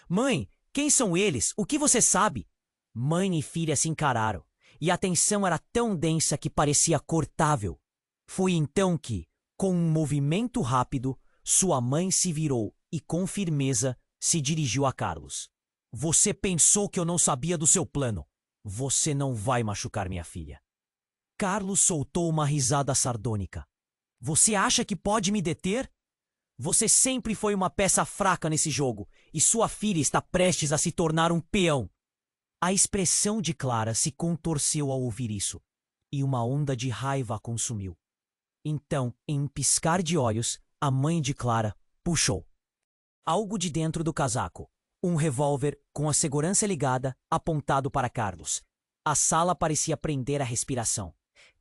Mãe, quem são eles? O que você sabe? Mãe e filha se encararam, e a tensão era tão densa que parecia cortável. Foi então que, com um movimento rápido, sua mãe se virou e, com firmeza, se dirigiu a Carlos. Você pensou que eu não sabia do seu plano. Você não vai machucar minha filha. Carlos soltou uma risada sardônica. Você acha que pode me deter? Você sempre foi uma peça fraca nesse jogo, e sua filha está prestes a se tornar um peão. A expressão de Clara se contorceu ao ouvir isso, e uma onda de raiva a consumiu. Então, em um piscar de olhos, a mãe de Clara puxou algo de dentro do casaco, um revólver com a segurança ligada, apontado para Carlos. A sala parecia prender a respiração.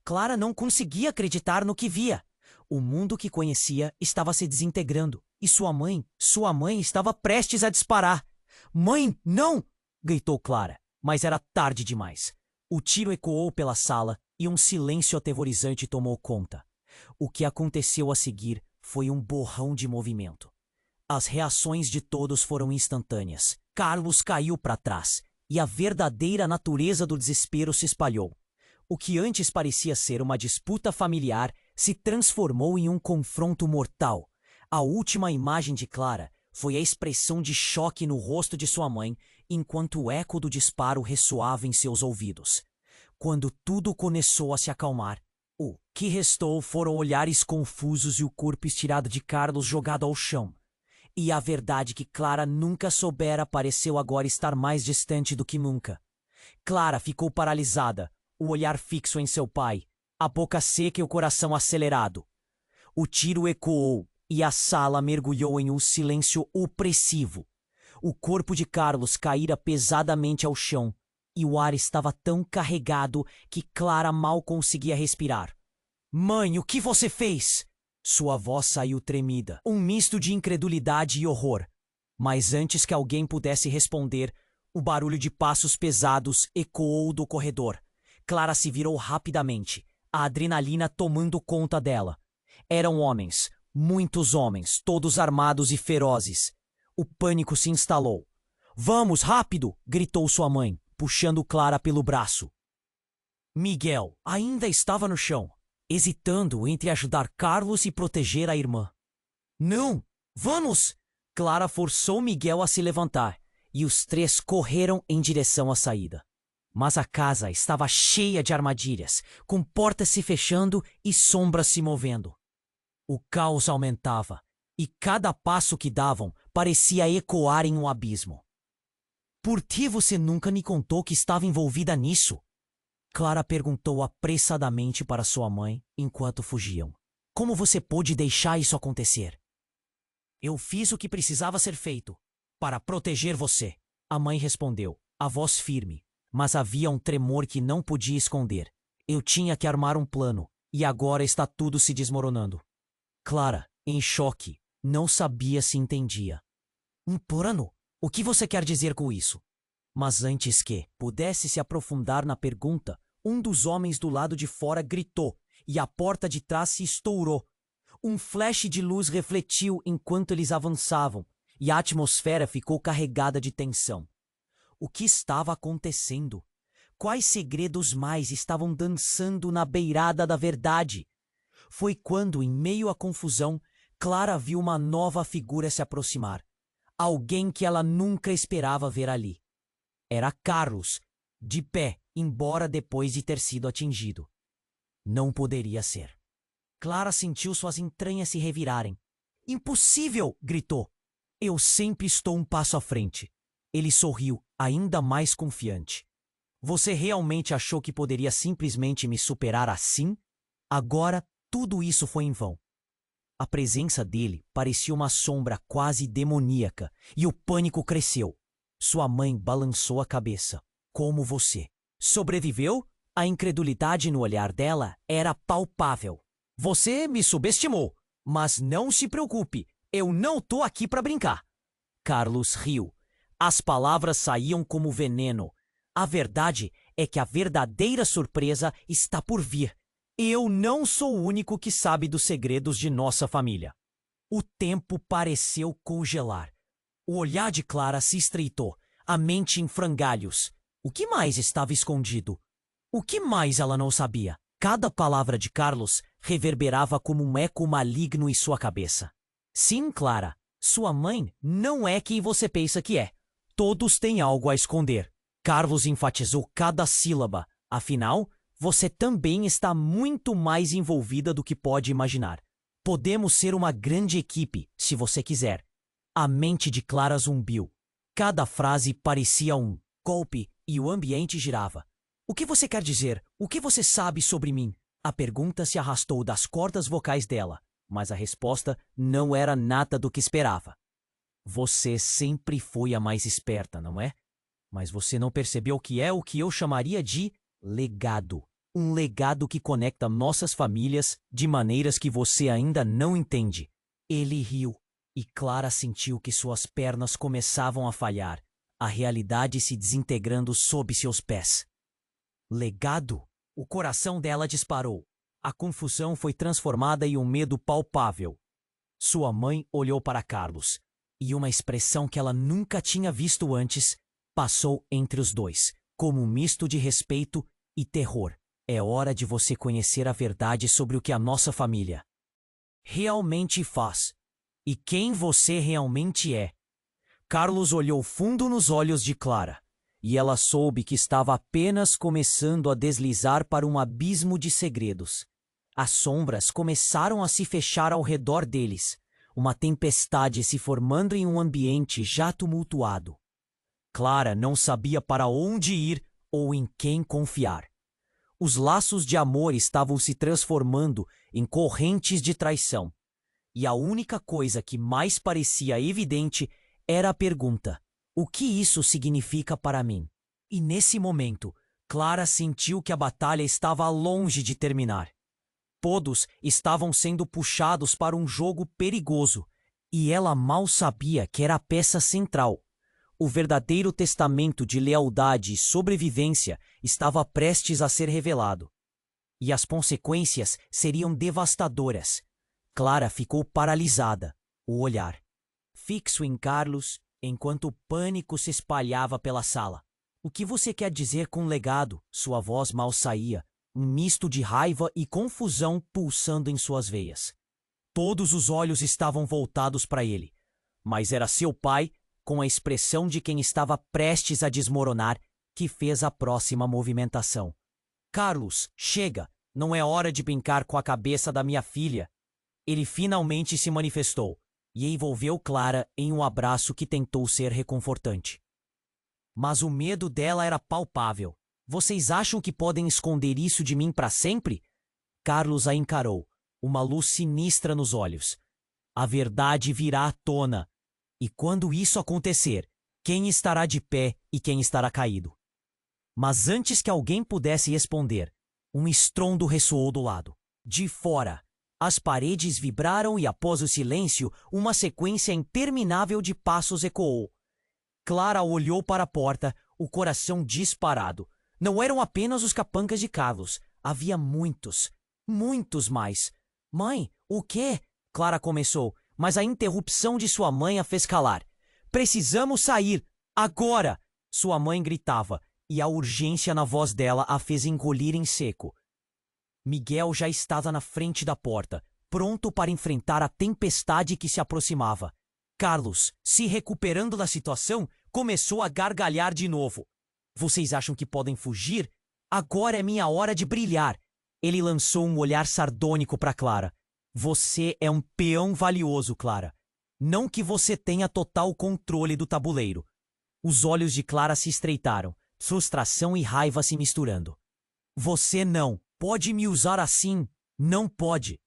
Clara não conseguia acreditar no que via. O mundo que conhecia estava se desintegrando, e sua mãe estava prestes a disparar. Mãe, não! Gritou Clara, mas era tarde demais. O tiro ecoou pela sala e um silêncio aterrorizante tomou conta. O que aconteceu a seguir foi um borrão de movimento. As reações de todos foram instantâneas. Carlos caiu para trás e a verdadeira natureza do desespero se espalhou. O que antes parecia ser uma disputa familiar se transformou em um confronto mortal. A última imagem de Clara foi a expressão de choque no rosto de sua mãe, enquanto o eco do disparo ressoava em seus ouvidos. Quando tudo começou a se acalmar, o que restou foram olhares confusos e o corpo estirado de Carlos jogado ao chão. E a verdade que Clara nunca soubera pareceu agora estar mais distante do que nunca. Clara ficou paralisada, o olhar fixo em seu pai, a boca seca e o coração acelerado. O tiro ecoou e a sala mergulhou em um silêncio opressivo. O corpo de Carlos caíra pesadamente ao chão e o ar estava tão carregado que Clara mal conseguia respirar. Mãe, o que você fez? Sua voz saiu tremida, um misto de incredulidade e horror. Mas antes que alguém pudesse responder, o barulho de passos pesados ecoou do corredor. Clara se virou rapidamente, a adrenalina tomando conta dela. Eram homens, muitos homens, todos armados e ferozes. O pânico se instalou. Vamos, rápido! Gritou sua mãe, puxando Clara pelo braço. Miguel ainda estava no chão, hesitando entre ajudar Carlos e proteger a irmã. Não! Vamos! Clara forçou Miguel a se levantar, e os três correram em direção à saída. Mas a casa estava cheia de armadilhas, com portas se fechando e sombras se movendo. O caos aumentava, e cada passo que davam parecia ecoar em um abismo. Por que você nunca me contou que estava envolvida nisso? Clara perguntou apressadamente para sua mãe enquanto fugiam. Como você pôde deixar isso acontecer? Eu fiz o que precisava ser feito, para proteger você, a mãe respondeu, a voz firme, mas havia um tremor que não podia esconder. Eu tinha que armar um plano, e agora está tudo se desmoronando. Clara, em choque, não sabia se entendia. Um plano? O que você quer dizer com isso? Mas antes que pudesse se aprofundar na pergunta, um dos homens do lado de fora gritou e a porta de trás se estourou. Um flash de luz refletiu enquanto eles avançavam e a atmosfera ficou carregada de tensão. O que estava acontecendo? Quais segredos mais estavam dançando na beirada da verdade? Foi quando, em meio à confusão, Clara viu uma nova figura se aproximar. Alguém que ela nunca esperava ver ali. Era Carlos, de pé, embora depois de ter sido atingido. Não poderia ser. Clara sentiu suas entranhas se revirarem. Impossível! Gritou. Eu sempre estou um passo à frente. Ele sorriu, ainda mais confiante. Você realmente achou que poderia simplesmente me superar assim? Agora, tudo isso foi em vão. A presença dele parecia uma sombra quase demoníaca, e o pânico cresceu. Sua mãe balançou a cabeça. Como você? Sobreviveu? A incredulidade no olhar dela era palpável. Você me subestimou, mas não se preocupe, eu não tô aqui para brincar. Carlos riu. As palavras saíam como veneno. A verdade é que a verdadeira surpresa está por vir. Eu não sou o único que sabe dos segredos de nossa família. O tempo pareceu congelar. O olhar de Clara se estreitou, a mente em frangalhos. O que mais estava escondido? O que mais ela não sabia? Cada palavra de Carlos reverberava como um eco maligno em sua cabeça. Sim, Clara, sua mãe não é quem você pensa que é. Todos têm algo a esconder. Carlos enfatizou cada sílaba. Afinal, você também está muito mais envolvida do que pode imaginar. Podemos ser uma grande equipe, se você quiser. A mente de Clara zumbiu. Cada frase parecia um golpe e o ambiente girava. O que você quer dizer? O que você sabe sobre mim? A pergunta se arrastou das cordas vocais dela, mas a resposta não era nada do que esperava. Você sempre foi a mais esperta, não é? Mas você não percebeu que é o que eu chamaria de legado. Um legado que conecta nossas famílias de maneiras que você ainda não entende. Ele riu, e Clara sentiu que suas pernas começavam a falhar, a realidade se desintegrando sob seus pés. Legado? O coração dela disparou. A confusão foi transformada em um medo palpável. Sua mãe olhou para Carlos, e uma expressão que ela nunca tinha visto antes passou entre os dois, como um misto de respeito e terror. É hora de você conhecer a verdade sobre o que a nossa família realmente faz e quem você realmente é. Carlos olhou fundo nos olhos de Clara, e ela soube que estava apenas começando a deslizar para um abismo de segredos. As sombras começaram a se fechar ao redor deles, uma tempestade se formando em um ambiente já tumultuado. Clara não sabia para onde ir ou em quem confiar. Os laços de amor estavam se transformando em correntes de traição. E a única coisa que mais parecia evidente era a pergunta: o que isso significa para mim? E nesse momento, Clara sentiu que a batalha estava longe de terminar. Todos estavam sendo puxados para um jogo perigoso, e ela mal sabia que era a peça central. O verdadeiro testamento de lealdade e sobrevivência estava prestes a ser revelado. E as consequências seriam devastadoras. Clara ficou paralisada, o olhar fixo em Carlos, enquanto o pânico se espalhava pela sala. O que você quer dizer com legado? Sua voz mal saía, um misto de raiva e confusão pulsando em suas veias. Todos os olhos estavam voltados para ele, mas era seu pai, com a expressão de quem estava prestes a desmoronar, que fez a próxima movimentação. Carlos, chega! Não é hora de brincar com a cabeça da minha filha. Ele finalmente se manifestou e envolveu Clara em um abraço que tentou ser reconfortante. Mas o medo dela era palpável. Vocês acham que podem esconder isso de mim para sempre? Carlos a encarou, uma luz sinistra nos olhos. A verdade virá à tona. E quando isso acontecer, quem estará de pé e quem estará caído? Mas antes que alguém pudesse responder, um estrondo ressoou do lado. De fora, as paredes vibraram e após o silêncio, uma sequência interminável de passos ecoou. Clara olhou para a porta, o coração disparado. Não eram apenas os capangas de Carlos. Havia muitos, muitos mais. Mãe, o quê? Clara começou, mas a interrupção de sua mãe a fez calar. Precisamos sair, agora! Sua mãe gritava, e a urgência na voz dela a fez engolir em seco. Miguel já estava na frente da porta, pronto para enfrentar a tempestade que se aproximava. Carlos, se recuperando da situação, começou a gargalhar de novo. Vocês acham que podem fugir? Agora é minha hora de brilhar. Ele lançou um olhar sardônico para Clara. Você é um peão valioso, Clara. Não que você tenha total controle do tabuleiro. Os olhos de Clara se estreitaram, frustração e raiva se misturando. Você não pode me usar assim. Não pode.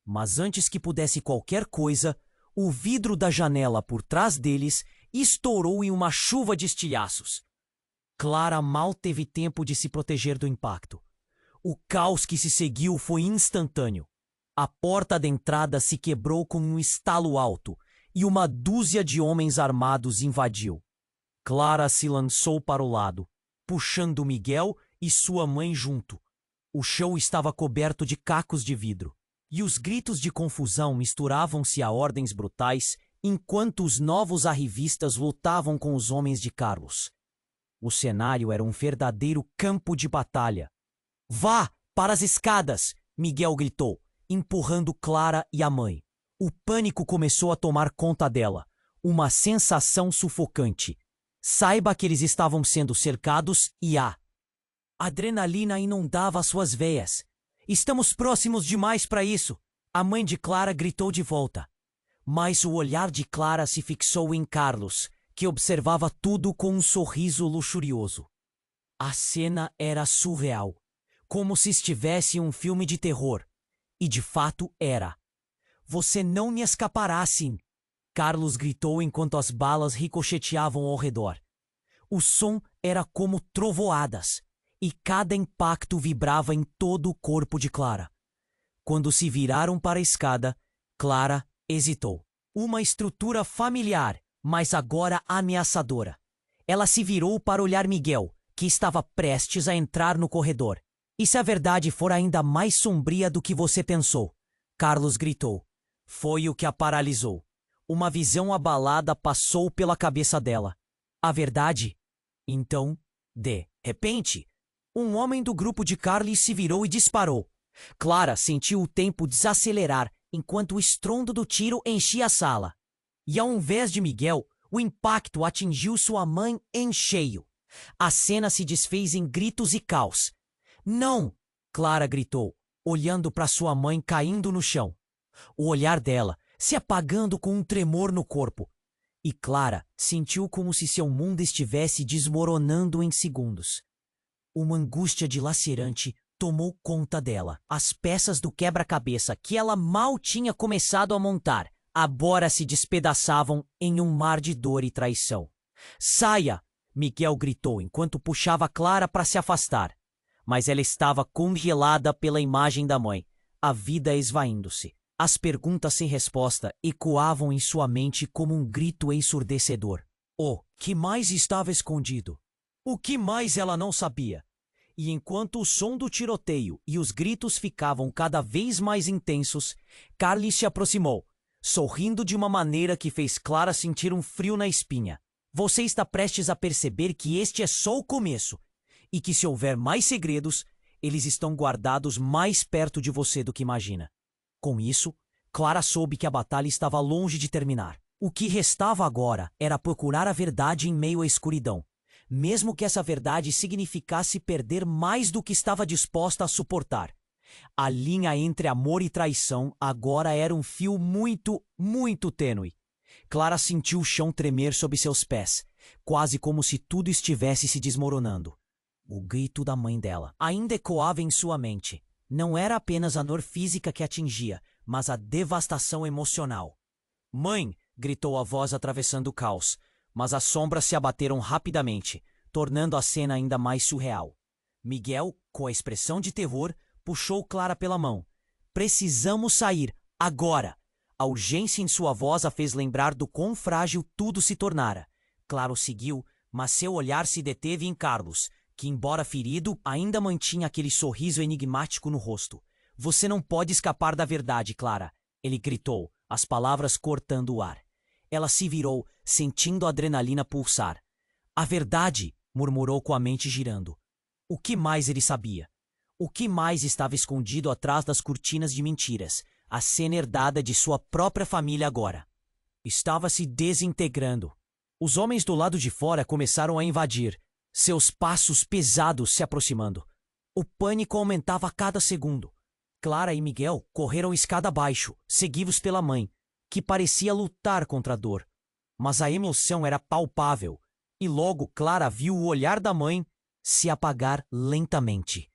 Mas antes que pudesse qualquer coisa, o vidro da janela por trás deles estourou em uma chuva de estilhaços. Clara mal teve tempo de se proteger do impacto. O caos que se seguiu foi instantâneo. A porta da entrada se quebrou com um estalo alto e uma dúzia de homens armados invadiu. Clara se lançou para o lado, puxando Miguel e sua mãe junto. O chão estava coberto de cacos de vidro, e os gritos de confusão misturavam-se a ordens brutais enquanto os novos arrivistas lutavam com os homens de Carlos. O cenário era um verdadeiro campo de batalha, Vá para as escadas! Miguel gritou, empurrando Clara e a mãe. O pânico começou a tomar conta dela, uma sensação sufocante. Saiba que eles estavam sendo cercados e a adrenalina inundava suas veias. Estamos próximos demais para isso! A mãe de Clara gritou de volta. Mas o olhar de Clara se fixou em Carlos, que observava tudo com um sorriso luxurioso. A cena era surreal, como se estivesse em um filme de terror. E de fato era. Você não me escapará assim! Carlos gritou enquanto as balas ricocheteavam ao redor. O som era como trovoadas, e cada impacto vibrava em todo o corpo de Clara. Quando se viraram para a escada, Clara hesitou. Uma estrutura familiar, mas agora ameaçadora. Ela se virou para olhar Miguel, que estava prestes a entrar no corredor. E se a verdade for ainda mais sombria do que você pensou? Carlos gritou. Foi o que a paralisou. Uma visão abalada passou pela cabeça dela. A verdade? Então, de repente, um homem do grupo de Carlos se virou e disparou. Clara sentiu o tempo desacelerar enquanto o estrondo do tiro enchia a sala. E ao invés de Miguel, o impacto atingiu sua mãe em cheio. A cena se desfez em gritos e caos. Não! Clara gritou, olhando para sua mãe caindo no chão. O olhar dela se apagando com um tremor no corpo. E Clara sentiu como se seu mundo estivesse desmoronando em segundos. Uma angústia dilacerante tomou conta dela. As peças do quebra-cabeça que ela mal tinha começado a montar agora se despedaçavam em um mar de dor e traição. Saia! Miguel gritou enquanto puxava Clara para se afastar. Mas ela estava congelada pela imagem da mãe, a vida esvaindo-se. As perguntas sem resposta ecoavam em sua mente como um grito ensurdecedor. O que mais estava escondido? O que mais ela não sabia? E enquanto o som do tiroteio e os gritos ficavam cada vez mais intensos, Carlos se aproximou, sorrindo de uma maneira que fez Clara sentir um frio na espinha. Você está prestes a perceber que este é só o começo, e que se houver mais segredos, eles estão guardados mais perto de você do que imagina. Com isso, Clara soube que a batalha estava longe de terminar. O que restava agora era procurar a verdade em meio à escuridão, mesmo que essa verdade significasse perder mais do que estava disposta a suportar. A linha entre amor e traição agora era um fio muito, muito tênue. Clara sentiu o chão tremer sob seus pés, quase como se tudo estivesse se desmoronando. O grito da mãe dela ainda ecoava em sua mente. Não era apenas a dor física que atingia, mas a devastação emocional. Mãe! Gritou a voz atravessando o caos, mas as sombras se abateram rapidamente, tornando a cena ainda mais surreal. Miguel, com a expressão de terror, puxou Clara pela mão. Precisamos sair, agora! A urgência em sua voz a fez lembrar do quão frágil tudo se tornara. Clara o seguiu, mas seu olhar se deteve em Carlos, que, embora ferido, ainda mantinha aquele sorriso enigmático no rosto. Você não pode escapar da verdade, Clara, ele gritou, as palavras cortando o ar. Ela se virou, sentindo a adrenalina pulsar. A verdade, murmurou com a mente girando. O que mais ele sabia? O que mais estava escondido atrás das cortinas de mentiras, a cena herdada de sua própria família agora? Estava se desintegrando. Os homens do lado de fora começaram a invadir, seus passos pesados se aproximando. O pânico aumentava a cada segundo. Clara e Miguel correram escada abaixo, seguidos pela mãe, que parecia lutar contra a dor. Mas a emoção era palpável, e logo Clara viu o olhar da mãe se apagar lentamente.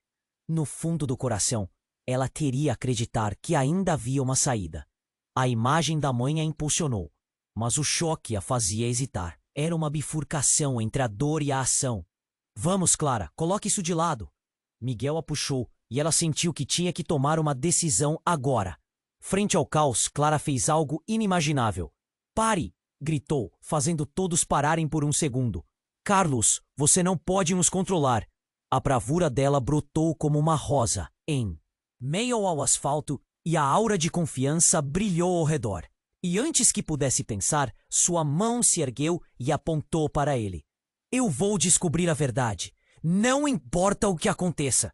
No fundo do coração, ela queria acreditar que ainda havia uma saída. A imagem da mãe a impulsionou, mas o choque a fazia hesitar. Era uma bifurcação entre a dor e a ação. Vamos, Clara, coloque isso de lado. Miguel a puxou e ela sentiu que tinha que tomar uma decisão agora. Frente ao caos, Clara fez algo inimaginável. Pare! Gritou, fazendo todos pararem por um segundo. Carlos, você não pode nos controlar. A bravura dela brotou como uma rosa, em meio ao asfalto, e a aura de confiança brilhou ao redor. E antes que pudesse pensar, sua mão se ergueu e apontou para ele. Eu vou descobrir a verdade. Não importa o que aconteça.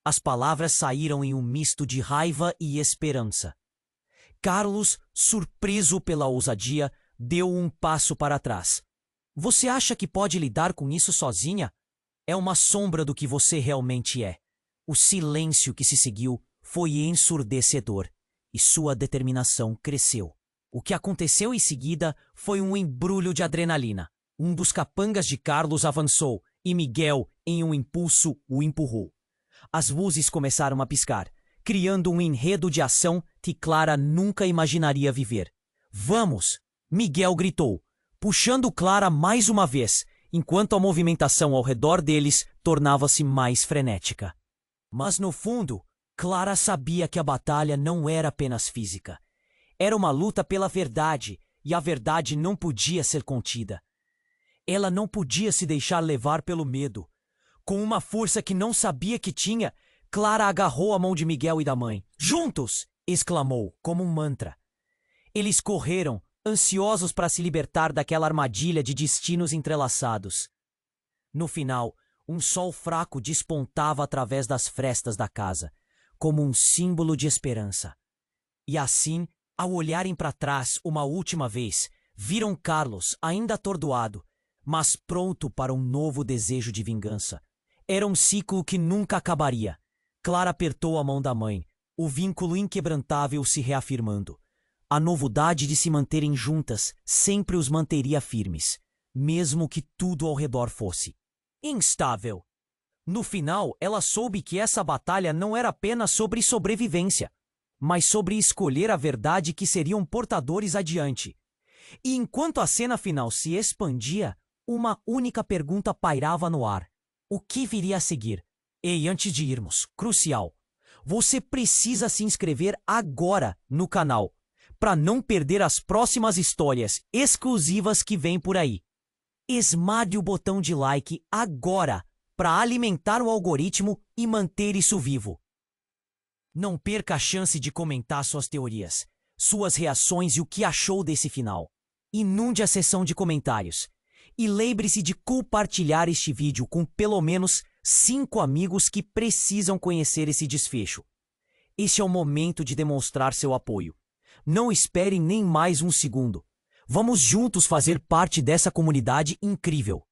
As palavras saíram em um misto de raiva e esperança. Carlos, surpreso pela ousadia, deu um passo para trás. Você acha que pode lidar com isso sozinha? É uma sombra do que você realmente é. O silêncio que se seguiu foi ensurdecedor e sua determinação cresceu. O que aconteceu em seguida foi um embrulho de adrenalina. Um dos capangas de Carlos avançou e Miguel, em um impulso, o empurrou. As luzes começaram a piscar, criando um enredo de ação que Clara nunca imaginaria viver. Vamos! Miguel gritou, puxando Clara mais uma vez, enquanto a movimentação ao redor deles tornava-se mais frenética. Mas no fundo, Clara sabia que a batalha não era apenas física. Era uma luta pela verdade, e a verdade não podia ser contida. Ela não podia se deixar levar pelo medo. Com uma força que não sabia que tinha, Clara agarrou a mão de Miguel e da mãe. Juntos! Exclamou, como um mantra. Eles correram, ansiosos para se libertar daquela armadilha de destinos entrelaçados. No final, um sol fraco despontava através das frestas da casa, como um símbolo de esperança. E assim, ao olharem para trás uma última vez, viram Carlos ainda atordoado, mas pronto para um novo desejo de vingança. Era um ciclo que nunca acabaria. Clara apertou a mão da mãe, o vínculo inquebrantável se reafirmando. A novidade de se manterem juntas sempre os manteria firmes, mesmo que tudo ao redor fosse instável. No final, ela soube que essa batalha não era apenas sobre sobrevivência, mas sobre escolher a verdade que seriam portadores adiante. E enquanto a cena final se expandia, uma única pergunta pairava no ar. O que viria a seguir? Ei, antes de irmos, crucial. Você precisa se inscrever agora no canal, para não perder as próximas histórias exclusivas que vêm por aí. Esmague o botão de like agora, para alimentar o algoritmo e manter isso vivo. Não perca a chance de comentar suas teorias, suas reações e o que achou desse final. Inunde a seção de comentários. E lembre-se de compartilhar este vídeo com pelo menos 5 amigos que precisam conhecer esse desfecho. Este é o momento de demonstrar seu apoio. Não esperem nem mais um segundo. Vamos juntos fazer parte dessa comunidade incrível.